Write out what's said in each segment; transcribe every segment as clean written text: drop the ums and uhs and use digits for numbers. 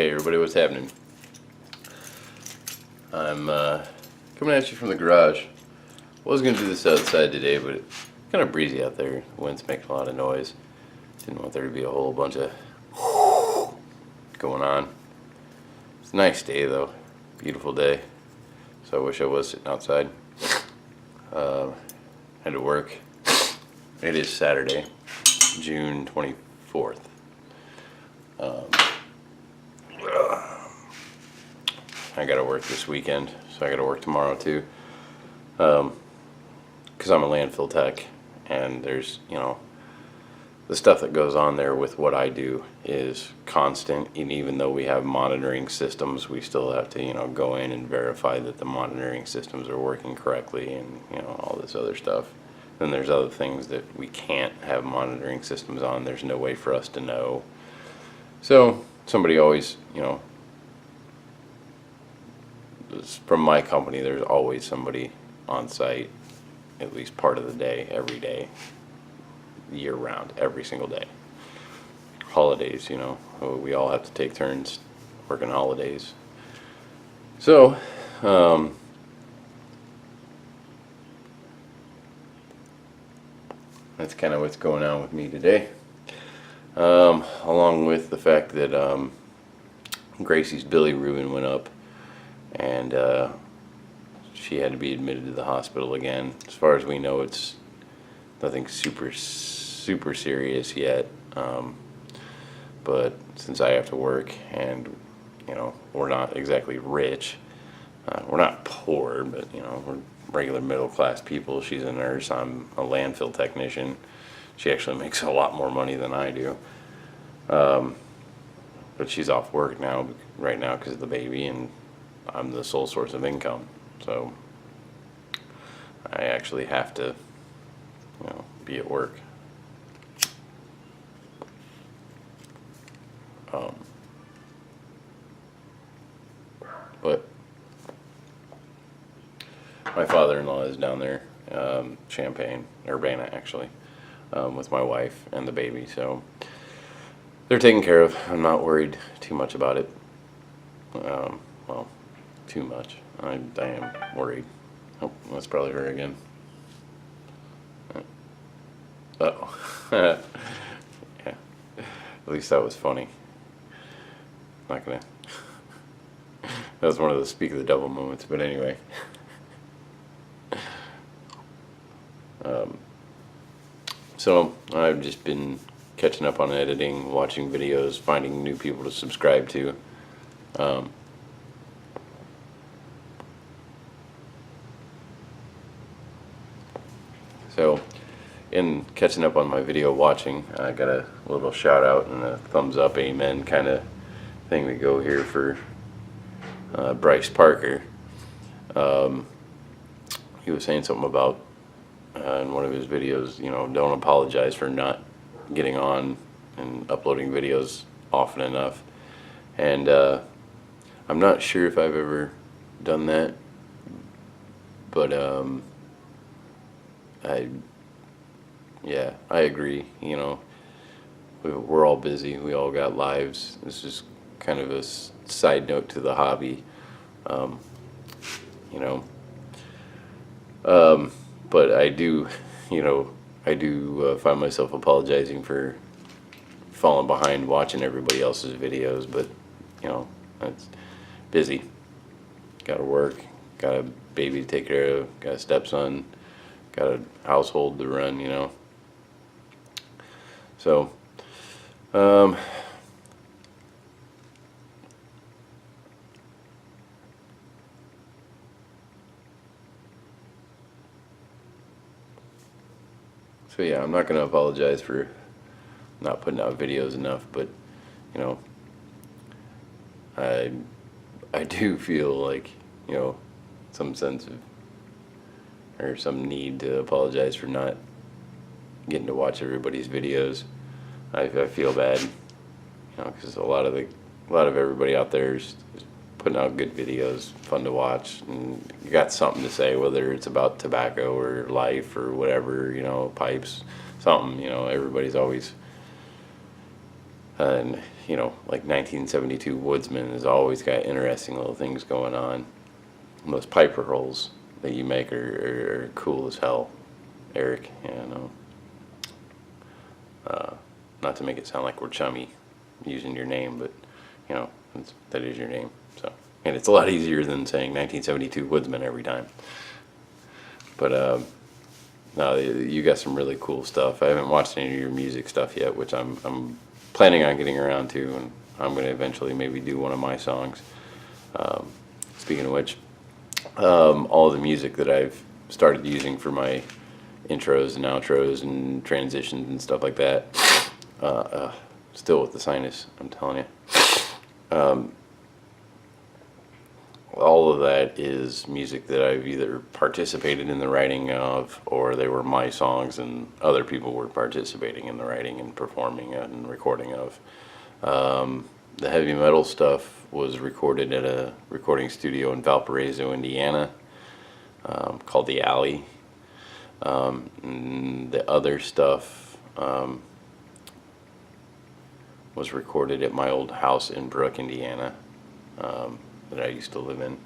Hey everybody, what's happening? I'm coming at you from the garage. Was going to do this outside today, but it's kind of breezy out there. The wind's making a lot of noise. Didn't want there to be a whole bunch of going on. It's a nice day though, beautiful day. So I wish I was sitting outside. Had to work. It is Saturday, June 24th. I gotta work this weekend, so I gotta work tomorrow too. Because I'm a landfill tech, and there's, the stuff that goes on there with what I do is constant. And even though we have monitoring systems, we still have to, go in and verify that the monitoring systems are working correctly, and all this other stuff. Then there's other things that we can't have monitoring systems on. There's no way for us to know. So somebody always, from my company, there's always somebody on site at least part of the day, every day, year round, every single day. Holidays, we all have to take turns working holidays. So, that's kind of what's going on with me today. Along with the fact that Gracie's bilirubin went up, and she had to be admitted to the hospital again. As far as we know, it's nothing super serious yet. But since I have to work, and we're not exactly rich, we're not poor, but we're regular middle class people. She's a nurse. I'm a landfill technician. She actually makes a lot more money than I do. But she's off work right now because of the baby, and I'm the sole source of income. So I actually have to, be at work. But my father-in-law is down there, Champaign, Urbana actually, with my wife and the baby. So they're taken care of. I'm not worried too much about it. Well, too much. I am worried. Oh, that's probably her again. Uh-oh. Yeah. At least that was funny. Not gonna. That was one of the speak of the devil moments, but anyway. So I've just been catching up on editing, watching videos, finding new people to subscribe to. So in catching up on my video watching, I got a little shout out and a thumbs up, amen kind of thing to go here for Bryce Parker. He was saying something about in one of his videos, don't apologize for not getting on and uploading videos often enough. And I'm not sure if I've ever done that, but I agree. We're all busy. We all got lives. This is kind of a side note to the hobby, but I do, find myself apologizing for falling behind watching everybody else's videos. But it's busy. Got to work. Got a baby to take care of. Got a stepson. Got a household to run. So, yeah, I'm not going to apologize for not putting out videos enough, but I do feel like some sense of, or some need to apologize for not getting to watch everybody's videos. I feel bad, because a lot of everybody out there is putting out good videos, fun to watch, and you got something to say, whether it's about tobacco or life or whatever, pipes, something. Everybody's always And, like 1972 Woodsman has always got interesting little things going on. And those piper rolls that you make are cool as hell, Eric. Not to make it sound like we're chummy using your name, but, that is your name. So, and it's a lot easier than saying 1972 Woodsman every time. But, no, you got some really cool stuff. I haven't watched any of your music stuff yet, which I'm planning on getting around to, and I'm going to eventually maybe do one of my songs. Speaking of which, all the music that I've started using for my intros and outros and transitions and stuff like that, still with the sinus, I'm telling you. All of that is music that I've either participated in the writing of, or they were my songs and other people were participating in the writing and performing and recording of. The heavy metal stuff was recorded at a recording studio in Valparaiso, Indiana, called The Alley. And the other stuff was recorded at my old house in Brook, Indiana, that I used to live in.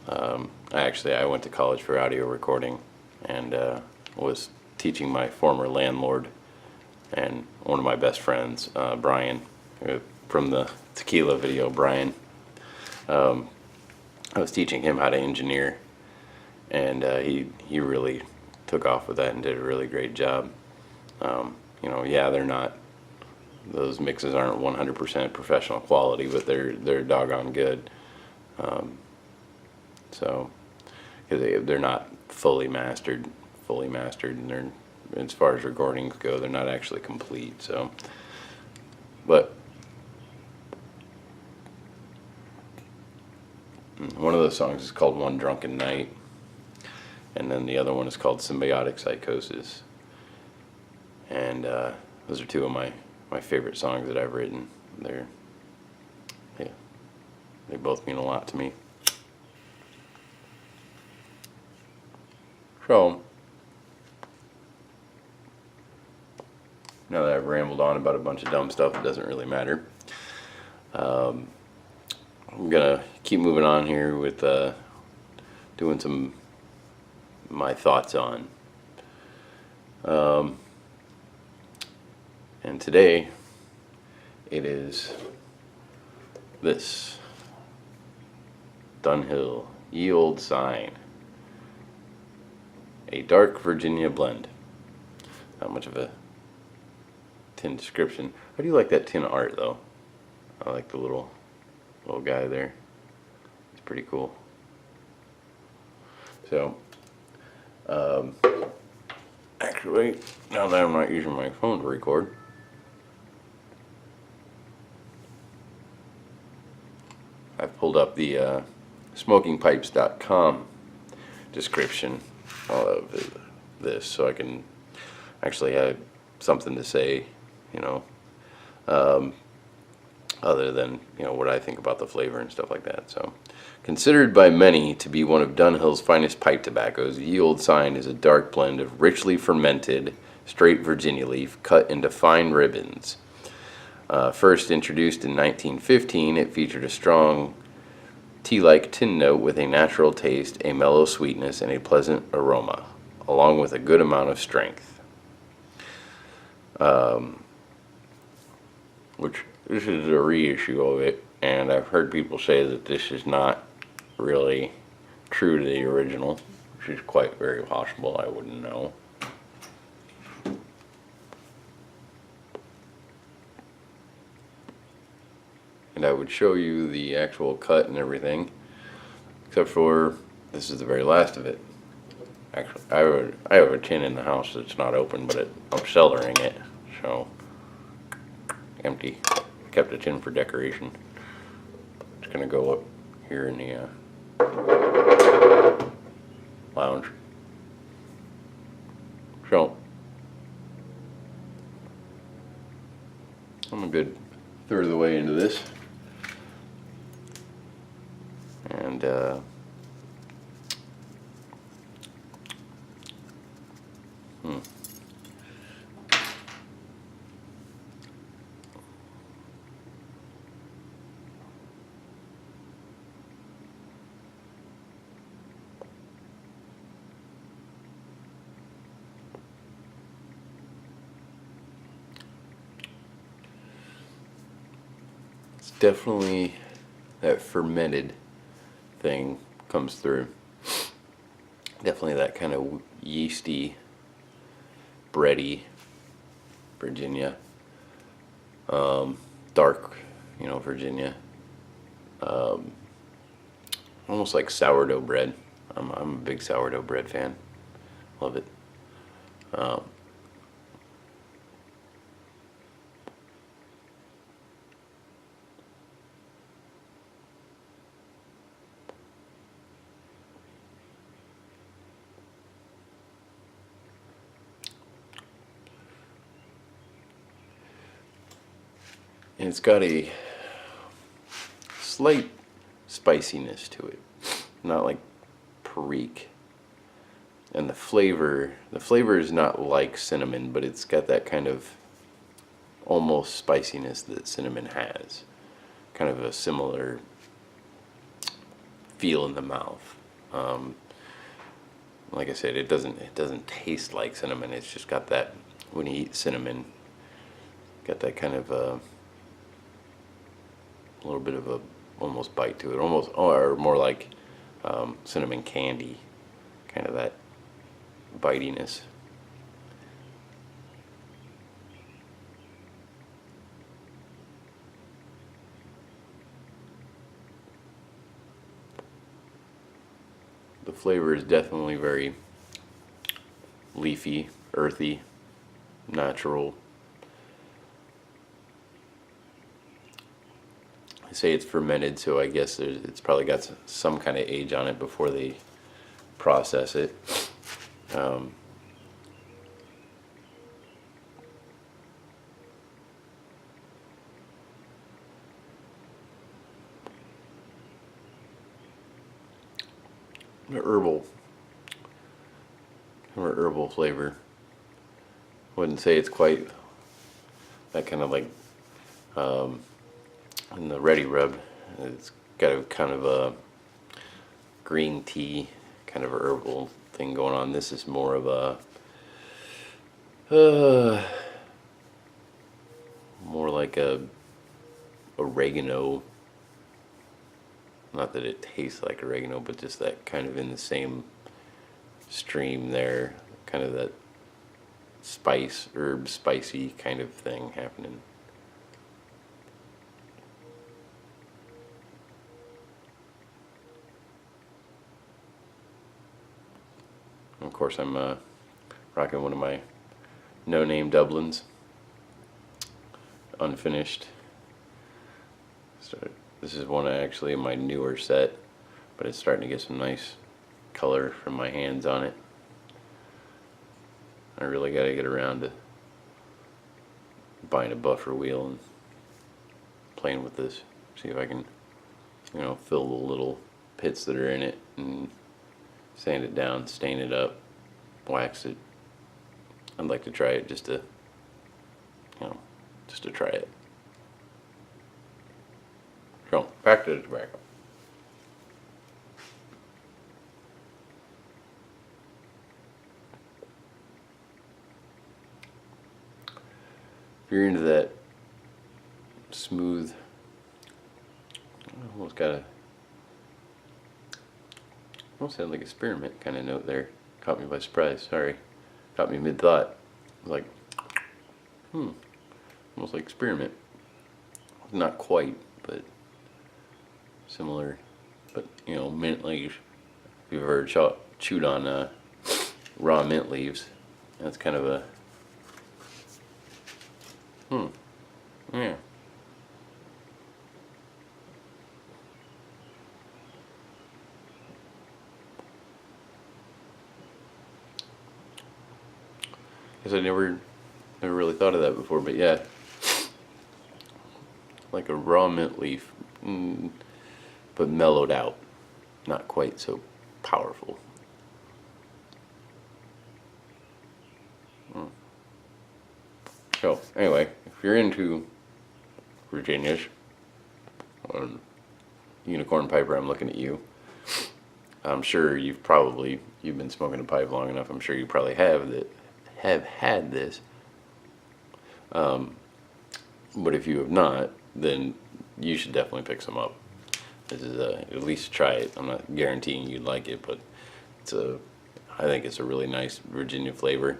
I went to college for audio recording, and was teaching my former landlord and one of my best friends, Brian, from the Tequila video, Brian. I was teaching him how to engineer, and he really took off with that and did a really great job. They're not, those mixes aren't 100% professional quality, but they're doggone good. Because they're not fully mastered, and they're, as far as recordings go, they're not actually complete. So, but one of those songs is called One Drunken Night, and then the other one is called Symbiotic Psychosis. And those are two of my favorite songs that I've written. They both mean a lot to me. So, now that I've rambled on about a bunch of dumb stuff, it doesn't really matter. I'm gonna keep moving on here with doing some my thoughts on. And today it is this Dunhill Ye Olde Sign, a dark Virginia blend. Not much of a tin description. I do like that tin art though. I like the little guy there. It's pretty cool. So, actually, now that I'm not using my phone to record, I've pulled up the smokingpipes.com description of this, so I can actually have something to say, other than, what I think about the flavor and stuff like that. So, considered by many to be one of Dunhill's finest pipe tobaccos, Ye Olde Sign is a dark blend of richly fermented, straight Virginia leaf cut into fine ribbons. First introduced in 1915, it featured a strong tea-like tin note with a natural taste, a mellow sweetness, and a pleasant aroma, along with a good amount of strength. Which, this is a reissue of it, and I've heard people say that this is not really true to the original, which is quite very possible. I wouldn't know. And I would show you the actual cut and everything, except for this is the very last of it. Actually, I have a tin in the house that's not open, but I'm cellaring it, so empty. Kept a tin for decoration. It's gonna go up here in the lounge. So I'm a good third of the way into this, and Definitely that fermented thing comes through. Definitely that kind of yeasty, bready Virginia. Dark, Virginia. Almost like sourdough bread. I'm a big sourdough bread fan. Love it. Um, and it's got a slight spiciness to it, not like perique. And the flavor is not like cinnamon, but it's got that kind of almost spiciness that cinnamon has. Kind of a similar feel in the mouth. Um, like I said, it doesn't taste like cinnamon. It's just got that, when you eat cinnamon, got that kind of a little bit of a almost bite to it, almost, or more like cinnamon candy, kind of that bitiness. The flavor is definitely very leafy, earthy, natural. I say it's fermented, so I guess it's probably got some kind of age on it before they process it. Um, the herbal flavor. Wouldn't say it's quite that kind of like in the Ready Rub. It's got a kind of a green tea kind of a herbal thing going on. This is more of a more like a oregano. Not that it tastes like oregano, but just that kind of in the same stream there, kind of that spicy kind of thing happening. And of course, I'm rocking one of my no-name Dublins, unfinished. So this is one actually in my newer set, but it's starting to get some nice color from my hands on it. I really got to get around to buying a buffer wheel and playing with this. See if I can, fill the little pits that are in it and sand it down, stain it up, wax it. I'd like to try it just to try it. So, back to the tobacco. If you're into that smooth, almost sound like a spearmint kind of note there. Caught me by surprise, sorry. Caught me mid-thought. Like, almost like spearmint. Not quite, but similar. But, mint leaves. If you've ever chewed on raw mint leaves, that's kind of a, yeah. Guess I never really thought of that before, but yeah, like a raw mint leaf, but mellowed out, not quite so powerful. So anyway, if you're into Virginias, unicorn piper, I'm looking at you. I'm sure you've been smoking a pipe long enough. I'm sure you probably have had this. But if you have not, then you should definitely pick some up. This is at least try it. I'm not guaranteeing you'd like it, but I think it's a really nice Virginia flavor.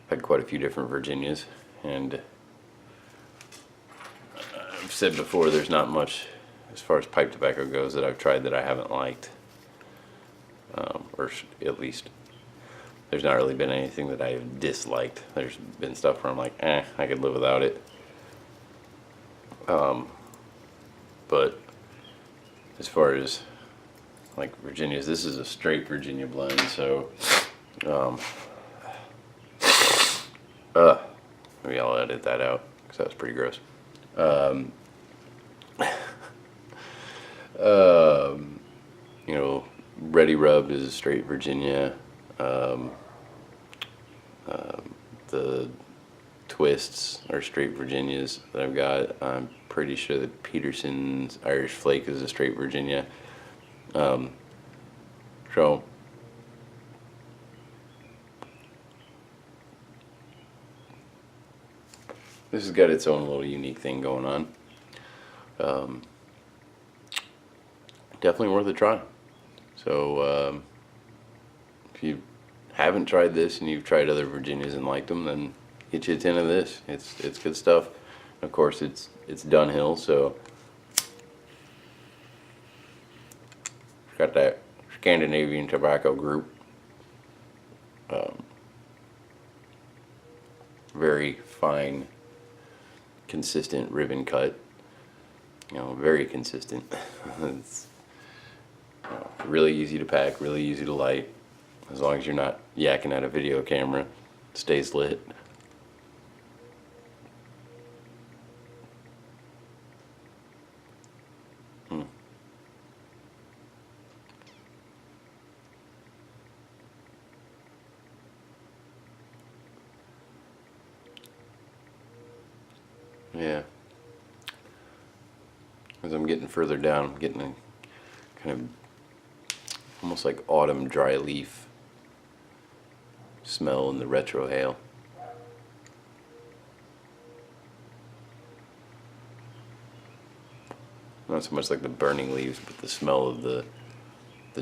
Had quite a few different Virginias, and I've said before, there's not much as far as pipe tobacco goes that I've tried that I haven't liked, or at least there's not really been anything that I've disliked. There's been stuff where I'm like, I could live without it. But as far as like Virginias, this is a straight Virginia blend, so maybe I'll edit that out because that was pretty gross. You know, Ready Rub is a straight Virginia. The twists are straight Virginias that I've got. I'm pretty sure that Peterson's Irish Flake is a straight Virginia. So this has got its own little unique thing going on. Definitely worth a try. So if you haven't tried this and you've tried other Virginias and liked them, then get you a tin of this. It's good stuff. Of course, it's Dunhill, so it's got that Scandinavian tobacco group. Very fine, consistent ribbon cut. You know, very consistent. It's really easy to pack, really easy to light. As long as you're not yakking at a video camera, it stays lit. Yeah. As I'm getting further down, I'm getting a kind of almost like autumn dry leaf smell in the retrohale. Not so much like the burning leaves, but the smell of the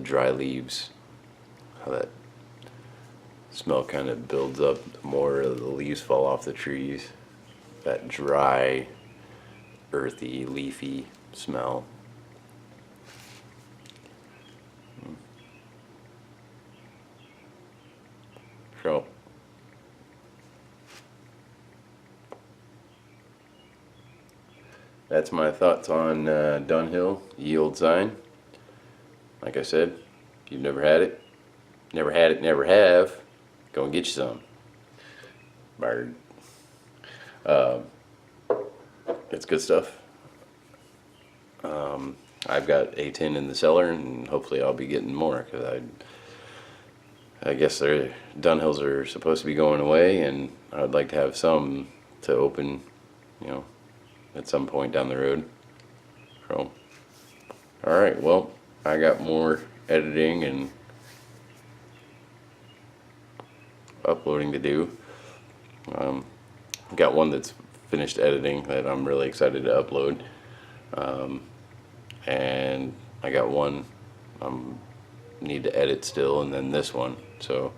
dry leaves. How that smell kind of builds up the more the leaves fall off the trees. That dry, earthy, leafy smell. So that's my thoughts on Dunhill Yield Sign. Like I said, if you've never had it, never have, go and get you some. Bird. It's good stuff. I've got a tin in the cellar, and hopefully I'll be getting more, because I guess Dunhills are supposed to be going away, and I would like to have some to open, you know, at some point down the road. So, all right, well, I got more editing and uploading to do. Got one that's finished editing that I'm really excited to upload, and I got one need to edit still, and then this one. So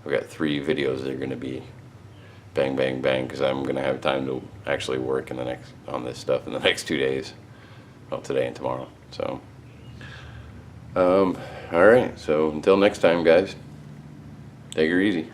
I've got 3 videos that are going to be bang bang bang, because I'm going to have time to actually work on this stuff in the next 2 days. Well, today and tomorrow. So all right, so until next time, guys, take her easy.